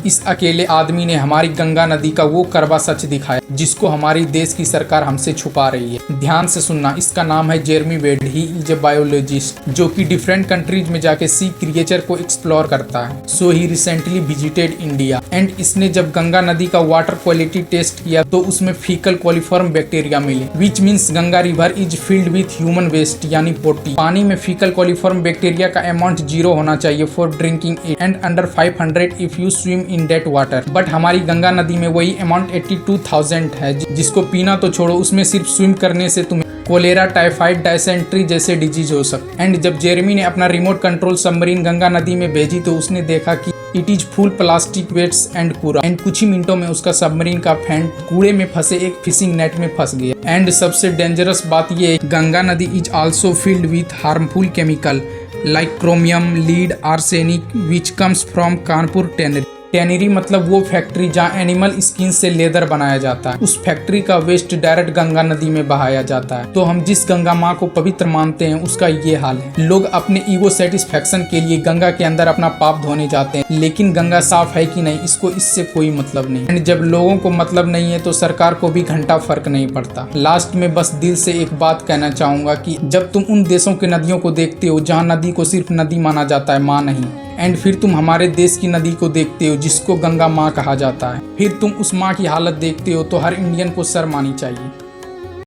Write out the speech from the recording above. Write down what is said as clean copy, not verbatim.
इस अकेले आदमी ने हमारी गंगा नदी का वो कड़वा सच दिखाया जिसको हमारी देश की सरकार हमसे छुपा रही है। ध्यान से सुनना, इसका नाम है Jeremy Wade. He is a biologist जो कि डिफरेंट कंट्रीज में जाके सी क्रिएचर को एक्सप्लोर करता है। सो ही रिसेंटली विजिटेड इंडिया एंड इसने जब गंगा नदी का वाटर क्वालिटी टेस्ट किया तो उसमें फीकल कोलिफॉर्म बैक्टीरिया मिले, which means Ganga river is filled with human waste यानी पोटी। पानी में फीकल कोलिफॉर्म बैक्टीरिया का अमाउंट 0 होना चाहिए for drinking it and under 500 if you swim in that water. But हमारी गंगा नदी में वही अमाउंट 82,000 है, जिसको पीना तो छोड़ो, उसमें सिर्फ स्विम करने से तुम्हें कोलेरा, टाइफाइड, डायसेंट्री जैसे डिजीज हो सकते। एंड जब जेरेमी ने अपना रिमोट कंट्रोल सबमरीन गंगा नदी में भेजी तो उसने देखा कि it is full plastic wastes and कूड़ा। एंड कुछ ही मिनटों में उसका सबमरीन का फैंड कूड़े में फंसे एक फिशिंग नेट में फंस गया। एंड सबसे डेंजरस बात ये है, गंगा नदी is also filled with harmful chemical like chromium, lead, arsenic which comes from Kanpur tannery. Tannery मतलब वो फैक्ट्री जहाँ एनिमल स्किन से लेदर बनाया जाता है। उस फैक्ट्री का वेस्ट डायरेक्ट गंगा नदी में बहाया जाता है। तो हम जिस गंगा माँ को पवित्र मानते हैं उसका ये हाल है। लोग अपने ईगो सेटिस्फेक्शन के लिए गंगा के अंदर अपना पाप धोने जाते हैं, लेकिन गंगा साफ है कि नहीं इसको इससे कोई मतलब नहीं। एंड जब लोगों को मतलब नहीं है तो सरकार को भी घंटा फर्क नहीं पड़ता। लास्ट में बस दिल से एक बात कहना चाहूंगा कि जब तुम उन देशों के नदियों को देखते हो जहाँ नदी को सिर्फ नदी माना जाता है, माँ नहीं, एंड फिर तुम हमारे देश की नदी को देखते हो जिसको गंगा माँ कहा जाता है, फिर तुम उस माँ की हालत देखते हो तो हर इंडियन को शर्म आनी चाहिए।